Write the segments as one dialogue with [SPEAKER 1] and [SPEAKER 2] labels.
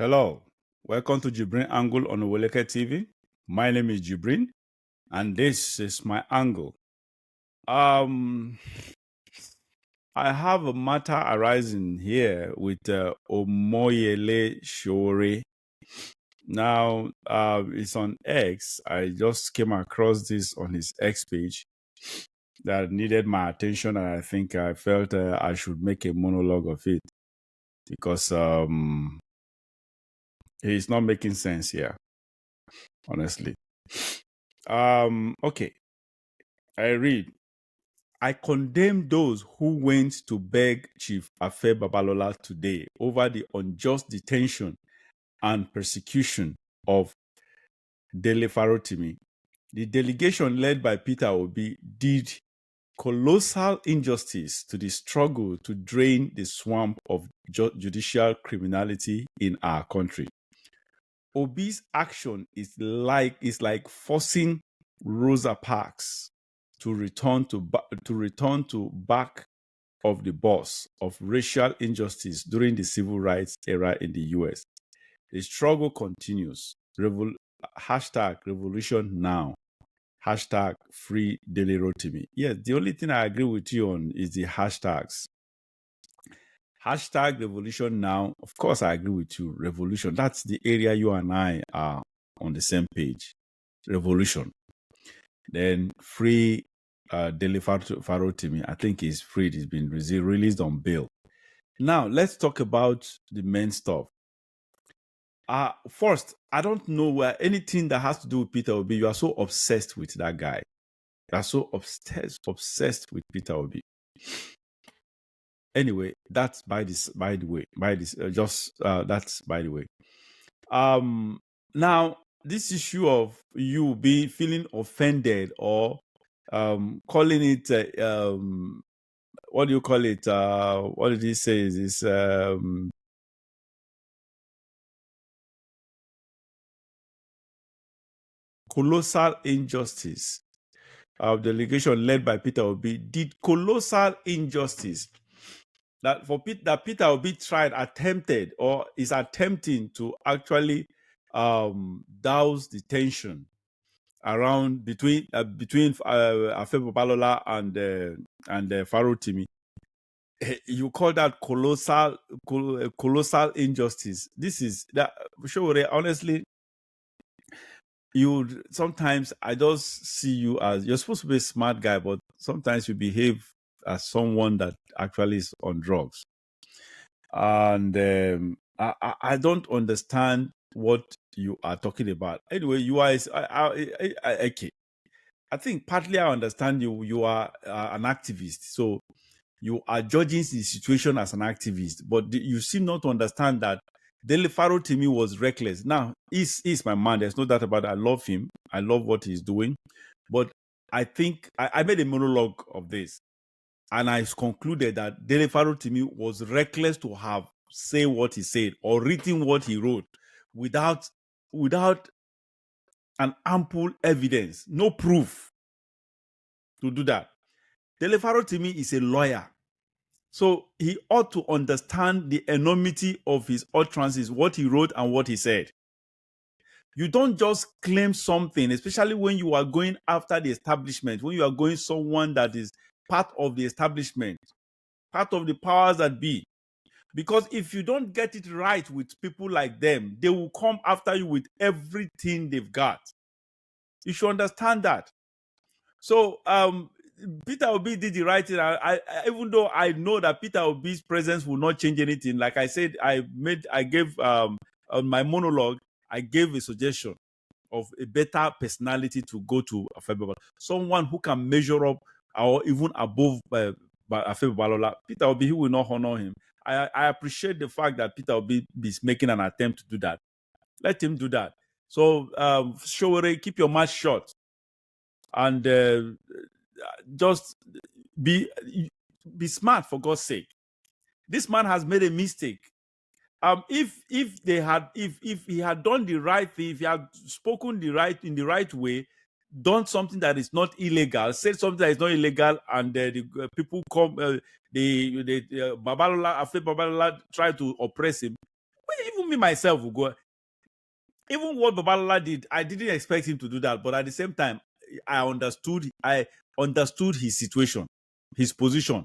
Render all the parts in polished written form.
[SPEAKER 1] Hello, welcome to JIBRIN Angle on Oweleke TV. My name is JIBRIN, and this is my angle. I have a matter arising here with Oweleke Sowore. Now, it's on X. I just came across this on his X page that needed my attention, and I think I felt I should make a monologue of it because it's not making sense here, honestly. Okay. I read, I condemn those who went to beg Chief Afe Babalola today over the unjust detention and persecution of Dele Farotimi. The delegation led by Peter Obi did colossal injustice to the struggle to drain the swamp of judicial criminality in our country. Obi's action is like forcing Rosa Parks to return to back of the boss of racial injustice during the civil rights era in the US. The struggle continues. Hashtag revolution now. Hashtag free Dele Rotimi. Yes, the only thing I agree with you on is the hashtags. Hashtag revolution now. Of course, I agree with you. Revolution. That's the area you and I are on the same page. Revolution. Then free Dele Farotimi. I think he's freed. He's been released on bail. Now, let's talk about the main stuff. First, I don't know where anything that has to do with Peter Obi. You are so obsessed with that guy. You are so obsessed with Peter Obi. Anyway, that's that's by the way. Now this issue of you feeling offended or calling it what do you call it? What did he say? Is colossal injustice. Delegation led by Peter Obi did colossal injustice. That Peter Obi attempted or is attempting to actually douse the tension around between Afe Babalola and Farotimi. You call that colossal injustice. This is that Sowore, honestly. Sometimes I just see you as you're supposed to be a smart guy, but sometimes you behave as someone that actually is on drugs. And I don't understand what you are talking about. Anyway, you are okay. I think partly I understand you. You are an activist, so you are judging the situation as an activist, but you seem not to understand that Dele Farotimi was reckless. Now, he's my man. There's no doubt about it. I love him. I love what he's doing. But I think I made a monologue of this, and I concluded that Dele Farotimi was reckless to have said what he said or written what he wrote without an ample evidence, no proof to do that. Dele Farotimi is a lawyer. So he ought to understand the enormity of his utterances, what he wrote and what he said. You don't just claim something, especially when you are going after the establishment, when you are going someone that is part of the establishment, part of the powers that be. Because if you don't get it right with people like them, they will come after you with everything they've got. You should understand that. So Peter Obi did the right thing. Even though I know that Peter Obi's presence will not change anything. Like I said, I gave on my monologue, I gave a suggestion of a better personality to go to Afe Babalola. Someone who can measure up or even above Afe Babalola. Peter Obi, he will not honor him. I appreciate the fact that Peter Obi is making an attempt to do that. Let him do that. So Sowore, keep your mouth shut. And just be smart, for God's sake. This man has made a mistake. If he had done the right thing, if he had spoken in the right way, done something that is not illegal, said something that is not illegal, and the people come, Babalola, Afe Babalola try to oppress him, we even me myself will go. Even what Babalola did, I didn't expect him to do that. But at the same time, I understood his situation, his position,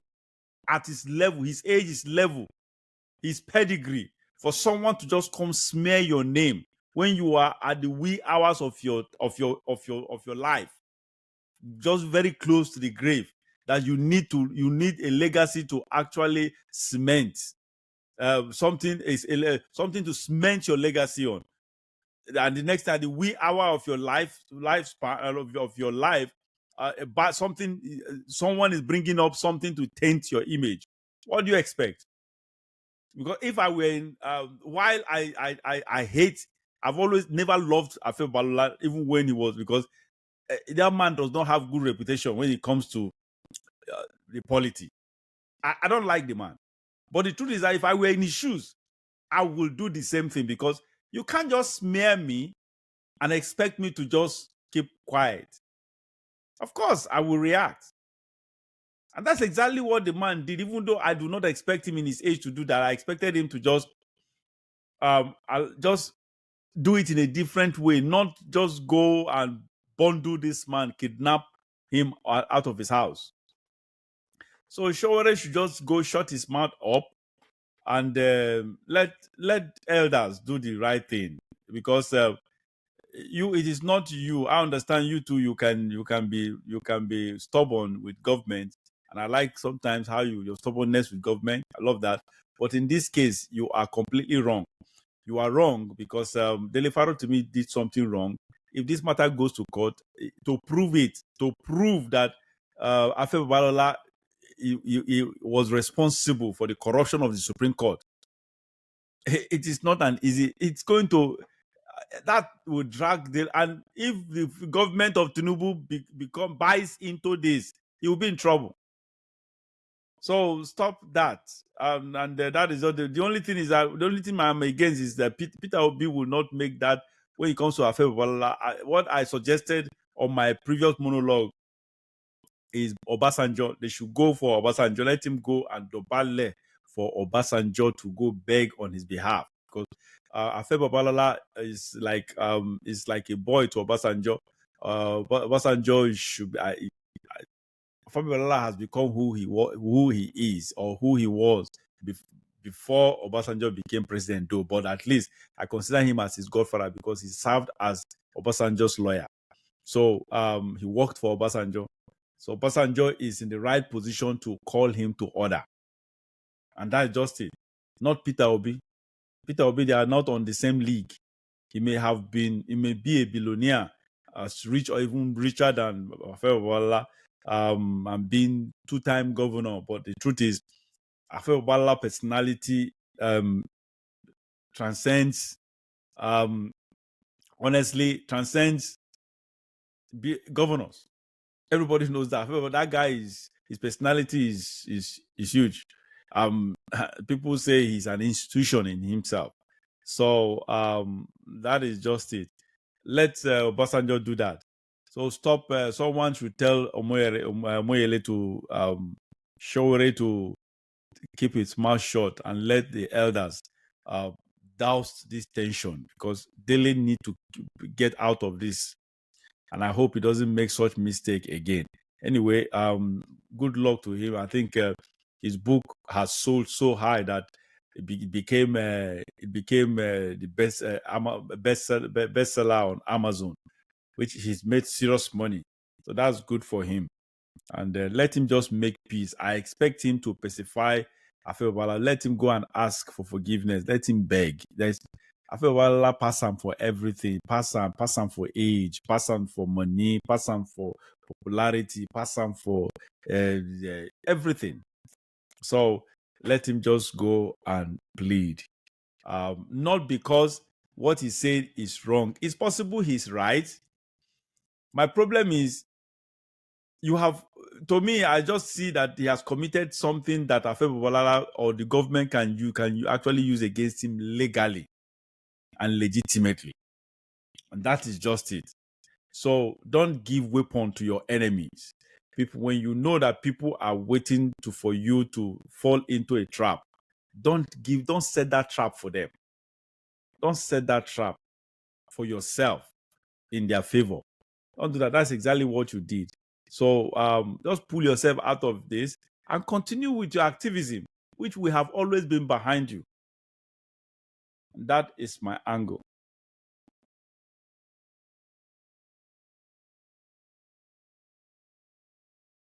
[SPEAKER 1] at his level, his age, his level, his pedigree. For someone to just come smear your name when you are at the wee hours of your life, just very close to the grave, that you need a legacy to actually cement. Something to cement your legacy on. And the next time, the wee hour of your lifespan of your life, about something, someone is bringing up something to taint your image. What do you expect? Because if I were in, while I hate, I've always never loved Afe Balola, even when he was, because that man does not have good reputation when it comes to the polity. I don't like the man. But the truth is that if I were in his shoes, I will do the same thing, because you can't just smear me and expect me to just keep quiet. Of course, I will react. And that's exactly what the man did, even though I do not expect him in his age to do that. I expected him to just I'll just do it in a different way, not just go and bundle this man, kidnap him out of his house. So Sowore should just go shut his mouth up and let elders do the right thing, because it is not you. I understand you too. You can be stubborn with government, and I like sometimes how your stubbornness with government. I love that. But in this case, you are completely wrong. You are wrong, because Dele Faro to me did something wrong. If this matter goes to court, to prove that Afe Balola he was responsible for the corruption of the Supreme Court, it is not an easy. It's going to that will drag the, and if the government of Tinubu become buys into this, he will be in trouble. So stop that. And that is all. The only thing is that the only thing I'm against is that Peter Obi will not make that when it comes to Afe Balola. What I suggested on my previous monologue is Obasanjo. They should go for Obasanjo. Let him go and dobale for Obasanjo to go beg on his behalf, because Afe Balola is like a boy to Obasanjo. Obasanjo should be. Afe Balola has become who he is, or who he was before Obasanjo became president, though. But at least I consider him as his godfather, because he served as Obasanjo's lawyer. So he worked for Obasanjo. So Obasanjo is in the right position to call him to order. And that's just it. Not Peter Obi. Peter Obi, they are not on the same league. He may be a billionaire, as rich or even richer than Afe Balola, and being two-time governor. But the truth is, Afe Balola personality transcends, honestly, transcends governors. Everybody knows that. However, that guy his personality is huge. People say he's an institution in himself. So that is just it. Let Obasanjo do that. So stop. Someone should tell Omoyele to Sowore to keep his mouth shut and let the elders douse this tension, because they need to get out of this. And I hope he doesn't make such mistake again. Anyway, good luck to him. I think his book has sold so high that it became the bestseller on Amazon, which he's made serious money. So that's good for him. And let him just make peace. I expect him to pacify Afe Balola. Let him go and ask for forgiveness. Let him beg. Afe Balola pass him for everything. Pass him for age. Pass him for money. Pass him for popularity. Pass him for everything. So let him just go and plead. Not because what he said is wrong. It's possible he's right. My problem is, to me, I just see that he has committed something that Afe Balola or the government can actually use against him legally and legitimately. And that is just it. So don't give weapon to your enemies. People, when you know that people are waiting for you to fall into a trap, don't set that trap for them. Don't set that trap for yourself in their favor. Don't do that. That's exactly what you did. So just pull yourself out of this and continue with your activism, which we have always been behind you. That is my angle.